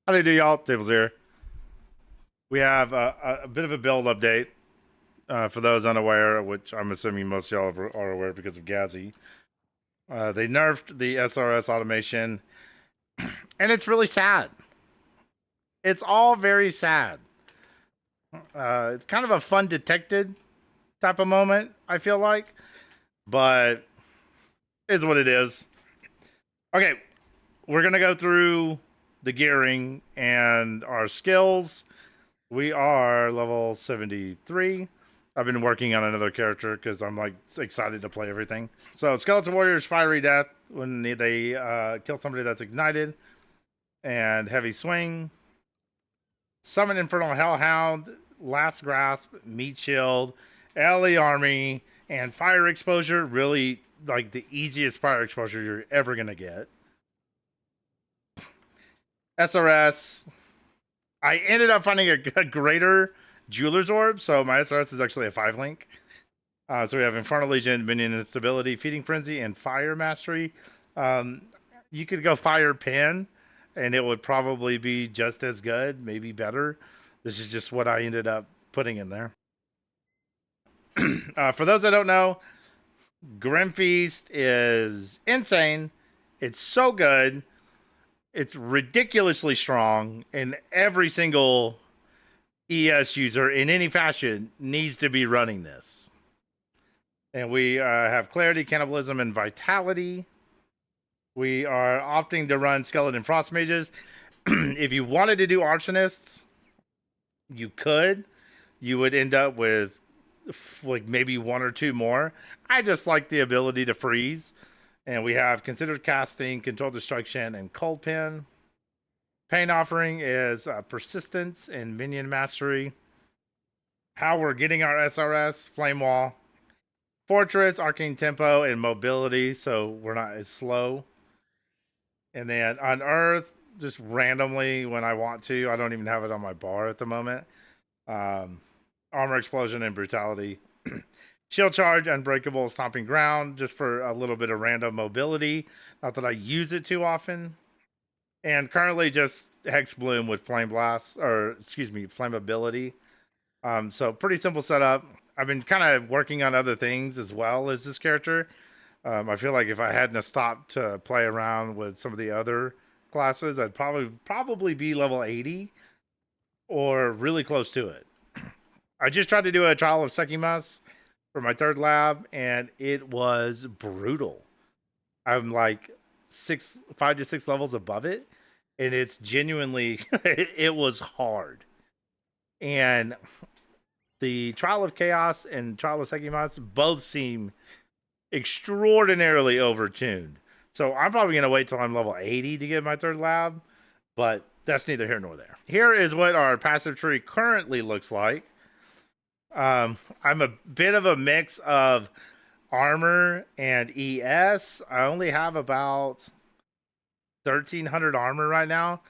How do you do, y'all? Tables here. We have a bit of a build update for those unaware, which I'm assuming most of y'all are aware because of Gazzy. They nerfed the SRS automation, and it's really sad. It's all very sad. It's kind of a fun detected type of moment, I feel like, but is what it is. Okay, we're gonna go through the gearing and our skills. We are level 73. I've been working on another character because I'm like excited to play everything. So Skeleton Warrior's Fiery Death when they kill somebody that's ignited, and Heavy Swing. Summon Infernal Hellhound, Last Grasp, Meat Shield, LE Army, and Fire Exposure. Really like the easiest fire exposure you're ever gonna get. SRS. I ended up finding a greater Jeweler's Orb, so my SRS is actually a 5-link. So we have Infernal Legion, Minion Instability, Feeding Frenzy, and Fire Mastery. You could go Fire Pin, and it would probably be just as good, maybe better. This is just what I ended up putting in there. For those that don't know, Grim Feast is insane. It's so good. It's ridiculously strong, and every single ES user in any fashion needs to be running this. And we have Clarity, Cannibalism, and Vitality. We are opting to run Skeleton Frost Mages. If you wanted to do Arsonists, you could. You would end up with like maybe one or two more. I just like the ability to freeze. And we have Considered Casting, Control Destruction, and Cold Pin. Pain Offering is Persistence and Minion Mastery. How we're getting our SRS, Flame Wall. Fortress, Arcane Tempo, and Mobility, so we're not as slow. And then on Earth, just randomly when I want to, I don't even have it on my bar at the moment. Armor Explosion and Brutality. Shield Charge, Unbreakable, Stomping Ground, just for a little bit of random mobility. Not that I use it too often. And currently just Hex Bloom with Flame Blast, or excuse me, Flammability. So pretty simple setup. I've been kind of working on other things as well as this character. I feel like if I hadn't stopped to play around with some of the other classes, I'd probably be level 80 or really close to it. I just tried to do a trial of Sekimas for my third lab, and it was brutal. I'm like 5 to 6 levels above it, and it's genuinely it was hard. And the Trial of Chaos and Trial of Sekimas both seem extraordinarily overtuned. So I'm probably going to wait till I'm level 80 to get my third lab, but that's neither here nor there. Here is what our passive tree currently looks like. I'm a bit of a mix of armor and ES. I only have about 1,300 armor right now.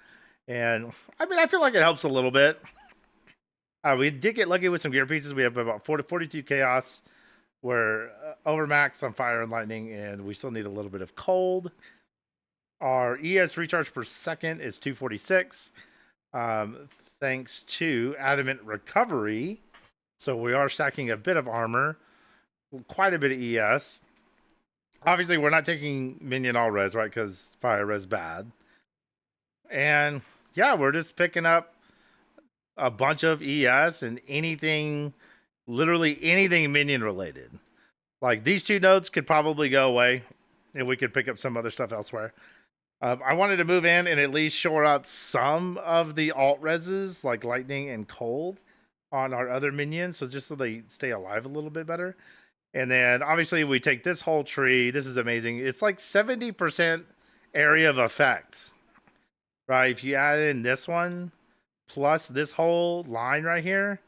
And I mean, I feel like it helps a little bit. We did get lucky with some gear pieces. We have about 42 chaos. We're overmax on fire and lightning, and we still need a little bit of cold. Our ES recharge per second is 246, thanks to adamant recovery. So we are stacking a bit of armor, quite a bit of ES. Obviously, we're not taking minion all res, right? Because fire res bad. And yeah, we're just picking up a bunch of ES and anything, literally anything minion related. Like these two nodes could probably go away and we could pick up some other stuff elsewhere. I wanted to move in and at least shore up some of the alt reses like lightning and cold on our other minions. So just so they stay alive a little bit better. And then obviously we take this whole tree. This is amazing. It's like 70% area of effect, right? If you add in this one, plus this whole line right here,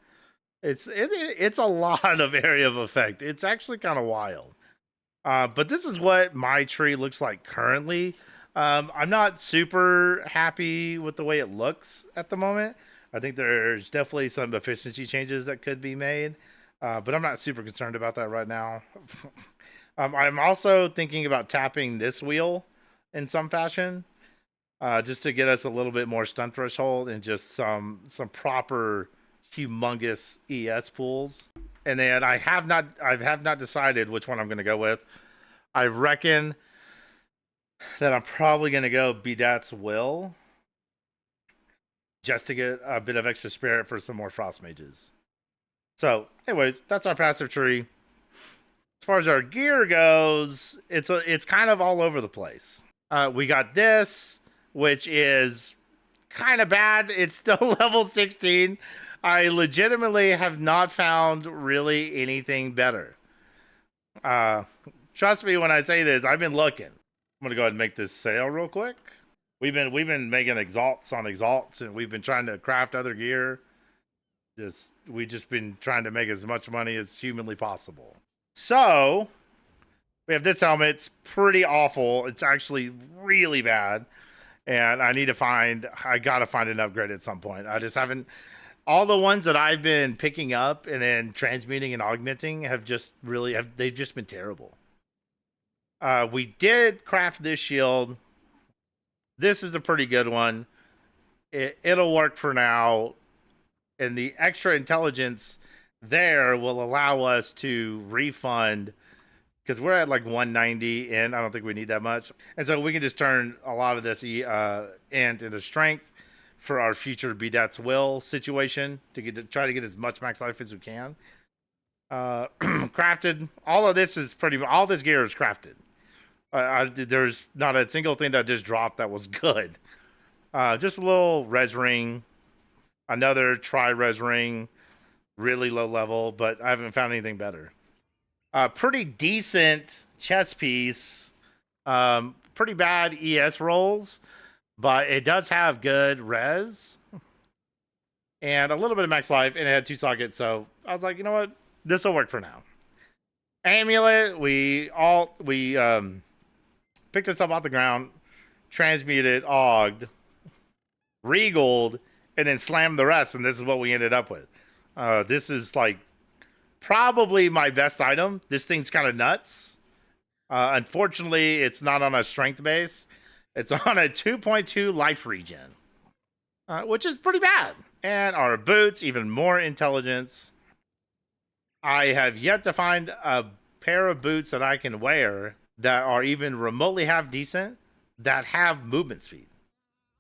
it's a lot of area of effect. It's actually kind of wild. But this is what my tree looks like currently. I'm not super happy with the way it looks at the moment. I think there's definitely some efficiency changes that could be made, but I'm not super concerned about that right now. I'm also thinking about tapping this wheel in some fashion. just to get us a little bit more stun threshold and just some proper humongous ES pools. And then I have not decided which one I'm going to go with. I reckon that I'm probably going to go Bedat's Will, just to get a bit of extra spirit for some more frost mages. So, anyways, that's our passive tree. As far as our gear goes, it's kind of all over the place. We got this, which is kind of bad. It's still level 16. I legitimately have not found really anything better. Trust me when I say this. I've been looking. I'm gonna go ahead and make this sale real quick. We've been making exalts on exalts, and we've been trying to craft other gear. We've just been trying to make as much money as humanly possible. So we have this helmet. It's pretty awful. It's actually really bad, and I gotta find an upgrade at some point. I just haven't. All the ones that I've been picking up and then transmuting and augmenting they've just been terrible. We did craft this shield. This is a pretty good one. It'll work for now. And the extra intelligence there will allow us to refund, because we're at like 190 and I don't think we need that much. And so we can just turn a lot of this int into strength for our future Bedat's Will situation to try to get as much max life as we can. Crafted. All this gear is crafted. There's not a single thing that just dropped that was good. Just a little res ring, another tri-res ring, really low level, but I haven't found anything better. Pretty decent chest piece. Pretty bad ES rolls, but it does have good res and a little bit of max life, and it had 2 sockets, so I was like, you know what? This will work for now. Amulet, we picked this up off the ground, transmuted, auged, regaled, and then slammed the rest, and this is what we ended up with. This is like probably my best item. This thing's kind of nuts. Unfortunately, it's not on a strength base. It's on a 2.2 life regen, which is pretty bad. And our boots, even more intelligence. I have yet to find a pair of boots that I can wear that are even remotely half decent that have movement speed.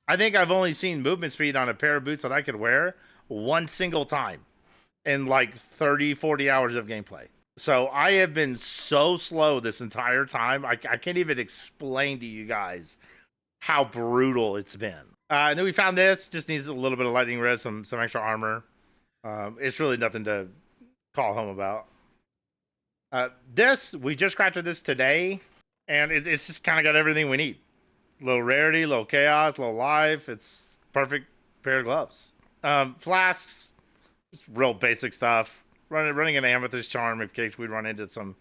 I think I've only seen movement speed on a pair of boots that I could wear one single time in like 30, 40 hours of gameplay. So I have been so slow this entire time. I can't even explain to you guys how brutal it's been. And then we found this. Just needs a little bit of lightning res, some extra armor. It's really nothing to call home about. We just crafted this today, and it's just kind of got everything we need. Low rarity, low chaos, low life. It's perfect pair of gloves. Flasks, just real basic stuff. Running an amethyst charm in case we run into some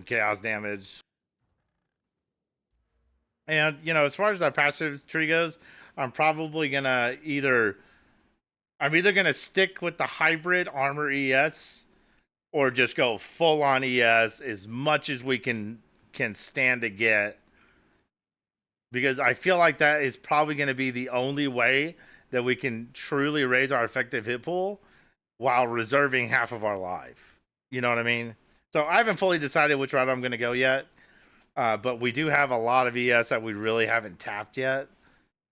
chaos damage. And as far as our passive tree goes, I'm probably gonna either gonna stick with the hybrid armor ES, or just go full on ES as much as we can stand to get, because I feel like that is probably going to be the only way that we can truly raise our effective hit pool while reserving half of our life. You know what I mean? So I haven't fully decided which route I'm going to go yet, but we do have a lot of ES that we really haven't tapped yet.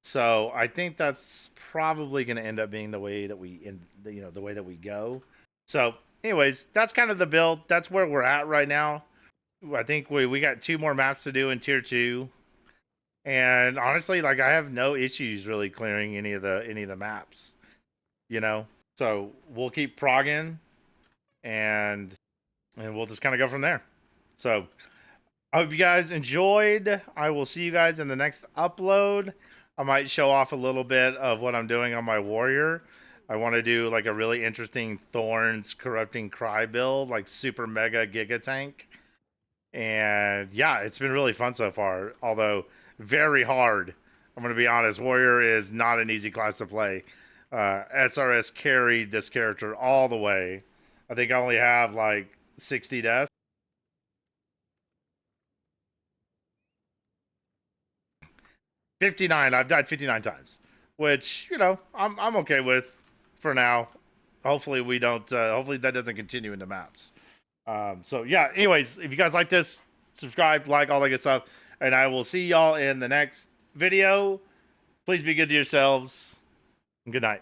So I think that's probably going to end up being the way that the way that we go. So anyways, that's kind of the build. That's where we're at right now. I think we got 2 more maps to do in tier 2. And honestly, like, I have no issues really clearing any of the maps. So we'll keep progging, and we'll just kind of go from there. So I hope you guys enjoyed. I will see you guys in the next upload. I might show off a little bit of what I'm doing on my warrior. I want to do like a really interesting Thorns Corrupting Cry build, like super mega giga tank. And yeah, it's been really fun so far, although very hard. I'm going to be honest, warrior is not an easy class to play. SRS carried this character all the way. I think I only have like 60 deaths. 59. I've died 59 times, which, you know, I'm okay with for now. Hopefully we don't. Hopefully that doesn't continue into maps. So yeah. Anyways, if you guys like this, subscribe, like, all that good stuff, and I will see y'all in the next video. Please be good to yourselves. And good night.